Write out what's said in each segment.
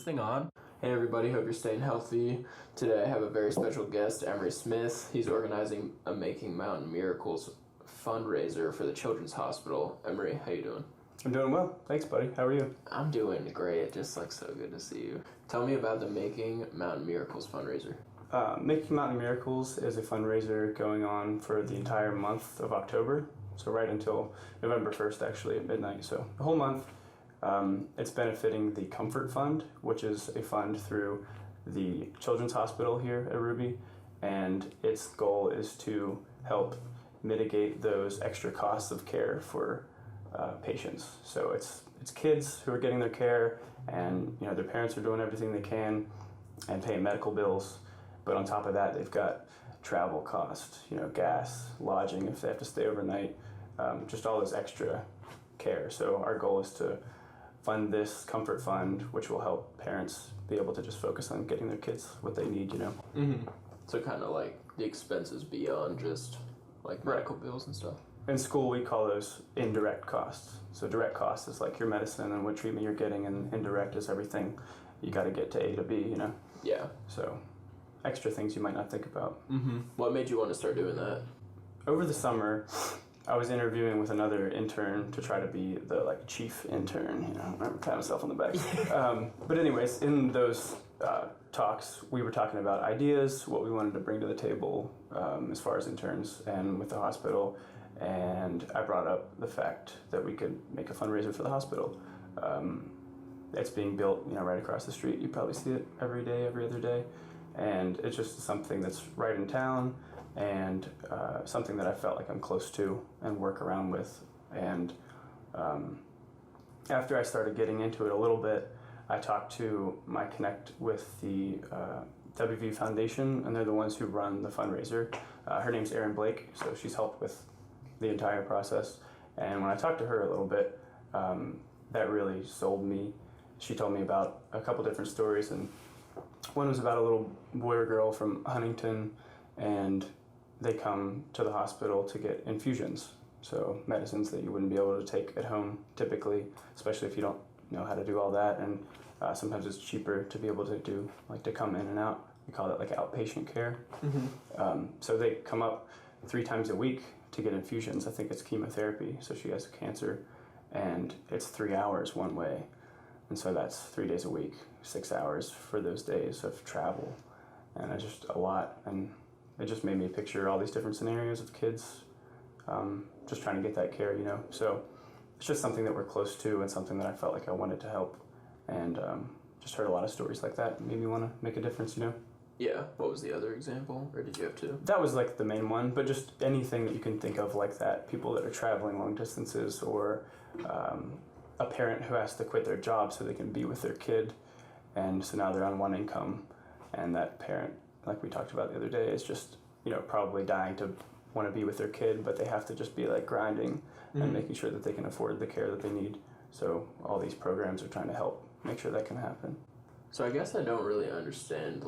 thing on? Hey everybody, hope you're staying healthy. Today I have a very special guest, Emery Smith. He's organizing a Making Mountain Miracles fundraiser for the Children's Hospital. Emery, how you doing? I'm doing well. Thanks, buddy. How are you? I'm doing great. Just so good to see you. Tell me about the Making Mountain Miracles fundraiser. Making Mountain Miracles is a fundraiser going on for the entire month of October, so right until November 1st, actually, at midnight. So the whole month. It's benefiting the Comfort Fund, which is a fund through the Children's Hospital here at Ruby, and its goal is to help mitigate those extra costs of care for patients. So it's kids who are getting their care, and their parents are doing everything they can and paying medical bills, but on top of that they've got travel costs, gas, lodging if they have to stay overnight, just all this extra care. So our goal is to fund this Comfort Fund, which will help parents be able to just focus on getting their kids what they need, Mm-hmm. So kind of like the expenses beyond just like medical bills and stuff. In school, we call those indirect costs. So direct costs is like your medicine and what treatment you're getting, and indirect is everything you got to get to A to B, Yeah. So extra things you might not think about. Mm-hmm. What made you want to start doing that? Over the summer, I was interviewing with another intern to try to be the chief intern, I pat myself on the back. But anyways, in those talks, we were talking about ideas, what we wanted to bring to the table as far as interns and with the hospital. And I brought up the fact that we could make a fundraiser for the hospital. It's being built, right across the street. You probably see it every day, every other day. And it's just something that's right in town, and something that I felt like I'm close to and work around with. And after I started getting into it a little bit, I talked to my connect with the WV Foundation, and they're the ones who run the fundraiser. Her name's Erin Blake, so she's helped with the entire process. And when I talked to her a little bit, that really sold me. She told me about a couple different stories, and one was about a little boy or girl from Huntington, and they come to the hospital to get infusions, so medicines that you wouldn't be able to take at home typically, especially if you don't know how to do all that. And sometimes it's cheaper to be able to do, to come in and out. We call it outpatient care. Mm-hmm. So they come up 3 times a week to get infusions. I think it's chemotherapy, so she has cancer, and it's 3 hours one way. And so that's 3 days a week, 6 hours for those days of travel. And it's just a lot. And it just made me picture all these different scenarios of kids just trying to get that care, So it's just something that we're close to, and something that I felt like I wanted to help. And just heard a lot of stories like that. Made me want to make a difference, Yeah. What was the other example, or did you have two? That was the main one, but just anything that you can think of like that. People that are traveling long distances, or a parent who has to quit their job so they can be with their kid, and so now they're on one income, and that parent, like we talked about the other day, is just probably dying to want to be with their kid, but they have to just be grinding Mm-hmm. and making sure that they can afford the care that they need. So all these programs are trying to help make sure that can happen. So I guess I don't really understand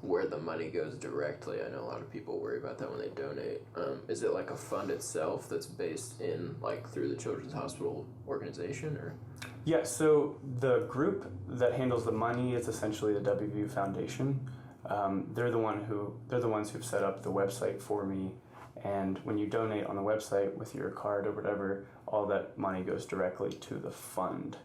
where the money goes directly. I know a lot of people worry about that when they donate. Is it a fund itself that's based in through the Children's Hospital organization, or? Yeah, so the group that handles the money is essentially the WVU Foundation. They're the ones who've set up the website for me, and when you donate on the website with your card or whatever, all that money goes directly to the fund.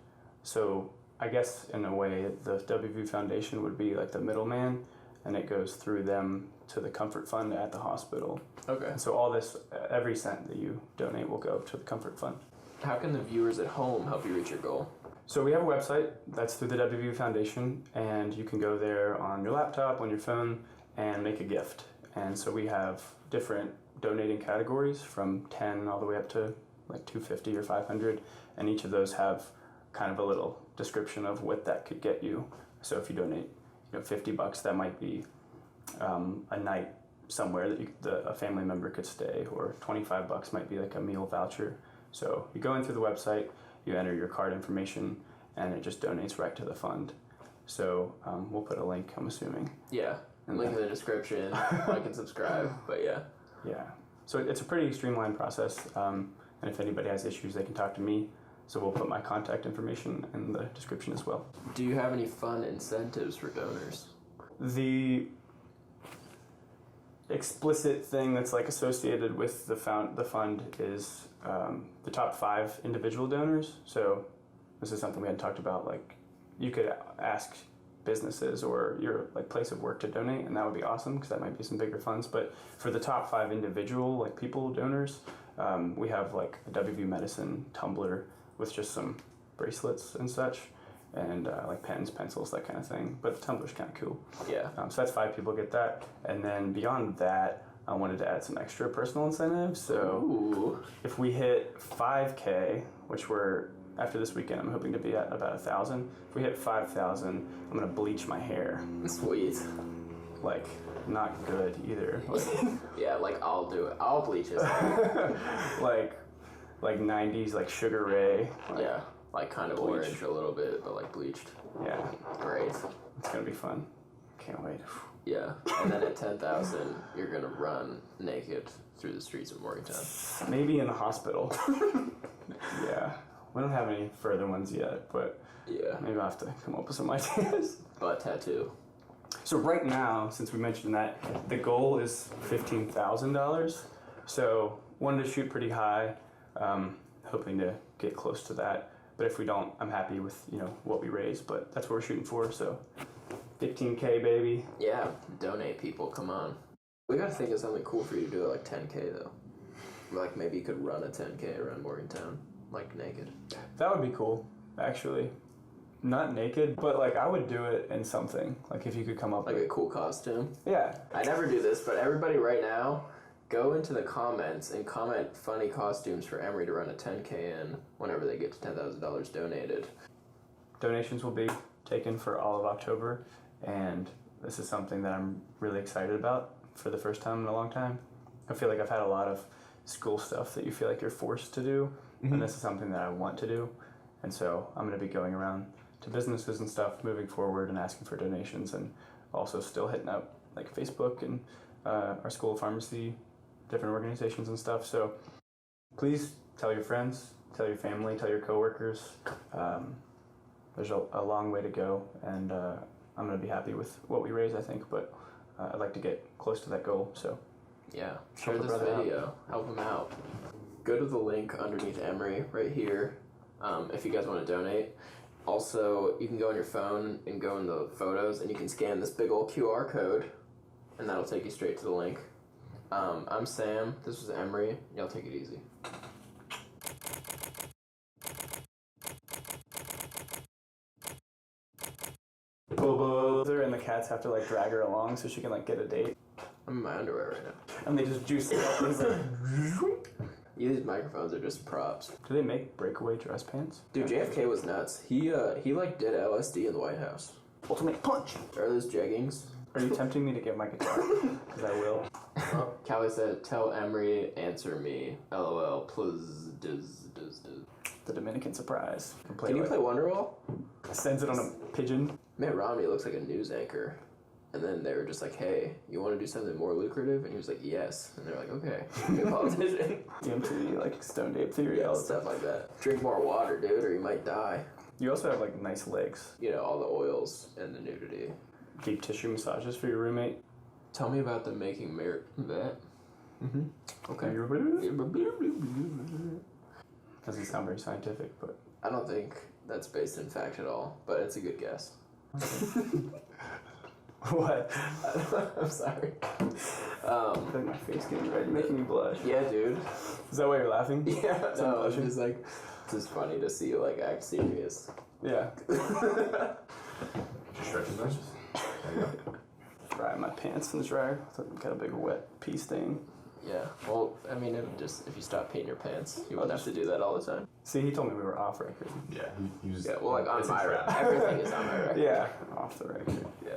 So I guess in a way the WVU Foundation would be the middleman, and it goes through them to the Comfort Fund at the hospital. Okay. And so all this, every cent that you donate will go to the Comfort Fund. How can the viewers at home help you reach your goal? So we have a website that's through the WVU Foundation, and you can go there on your laptop, on your phone, and make a gift. And so we have different donating categories from 10 all the way up to $250 or $500, and each of those have kind of a little description of what that could get you. So if you donate $50, that might be a night somewhere that a family member could stay, or $25 might be a meal voucher. So you go in through the website, you enter your card information, and it just donates right to the fund. So we'll put a link, I'm assuming. Yeah, link in the description, like and subscribe, but yeah. Yeah, so it's a pretty streamlined process, and if anybody has issues, they can talk to me. So we'll put my contact information in the description as well. Do you have any fun incentives for donors? The explicit thing that's like associated with the fund is the top 5 individual donors. So this is something we hadn't talked about. Like, you could ask businesses or your like place of work to donate, and that would be awesome because that might be some bigger funds. But for the top 5 individual like people donors, we have like a WV Medicine tumbler with just some bracelets and such, and like pens, pencils, that kind of thing. But the tumbler's kind of cool. Yeah. So that's 5 people get that, and then beyond that, I wanted to add some extra personal incentives. So if we hit 5K, which we're after this weekend, I'm hoping to be at about 1,000. If we hit 5,000, I'm gonna bleach my hair. Sweet. Like, not good either. Like, yeah, like I'll do it. I'll bleach it. like 90s, like Sugar Ray. Like, yeah, like kind of bleach. orange a little bit, but like bleached. Yeah, Great. it's gonna be fun. Can't wait. Yeah, and then at 10,000, you're gonna run naked through the streets of Morgantown. Maybe in the hospital. Yeah, we don't have any further ones yet, but Yeah. maybe I'll have to come up with some ideas. Butt tattoo. So right now, since we mentioned that, the goal is $15,000. So wanted to shoot pretty high, hoping to get close to that. But if we don't, I'm happy with what we raise. But that's what we're shooting for. So 15K, baby. Yeah, donate, people. Come on. We gotta think of something cool for you to do at like 10K though. Like maybe you could run a 10K around Morgantown, like naked. That would be cool, actually. Not naked, but like I would do it in something. Like if you could come up Like with a cool costume. Yeah. I never do this, but everybody right now, go into the comments and comment funny costumes for Emery to run a 10K in whenever they get to $10,000 donated. Donations will be taken for all of October, and this is something that I'm really excited about for the first time in a long time. I feel like I've had a lot of school stuff that you feel like you're forced to do, and this is something that I want to do. And so I'm going to be going around to businesses and stuff moving forward and asking for donations, and also still hitting up like Facebook and our school of pharmacy, different organizations and stuff. So please tell your friends, tell your family, tell your coworkers. There's a long way to go, and I'm going to be happy with what we raise, I think, but I'd like to get close to that goal. So Yeah, share Help a this brother video. Help him out. Go to the link underneath Emery right here if you guys want to donate. Also, you can go on your phone and go in the photos, and you can scan this big old QR code, and that'll take you straight to the link. I'm Sam. This was Emery. Y'all take it easy. and the cats have to like drag her along so she can like get a date, I'm in my underwear right now. and they just juice it up. And it's like, These microphones are just props. do they make breakaway dress pants? Dude, JFK was nuts. He like did LSD in the White House. Ultimate punch. Are those jeggings? Are you tempting me to get my guitar? Because I will. Callie said, "Tell Emery, answer me. LOL, please, does. The Dominican surprise. Can you play Wonderwall? Sends it on a pigeon. Mitt Romney looks like a news anchor. And then they were just like, hey, you want to do something more lucrative? And he was like, yes. And they're like, okay, be a politician. DMT, like Stoned Ape Theory, all that Stuff like that. Drink more water, dude, or you might die. You also have like nice legs. You know, all the oils and the nudity. Deep tissue massages for your roommate. Tell me about the making merit that. Okay. Doesn't sound very scientific, but I don't think that's based in fact at all, but it's a good guess. what? I'm sorry. I think my face getting red, making me blush. Yeah, dude. Is that why you're laughing? Yeah, So no, it's blushing? just like, it's just funny to see you like act serious. Yeah. Stretching those. There you go. Dry my pants in the dryer. Got a big wet pee stain. Yeah, well, I mean, if you stop peeing your pants, you wouldn't have to do that all the time. See, he told me we were off record. Yeah, he was. Yeah, well, like on it's a my trap. record. Everything is on my record. Yeah, off the record. Yeah.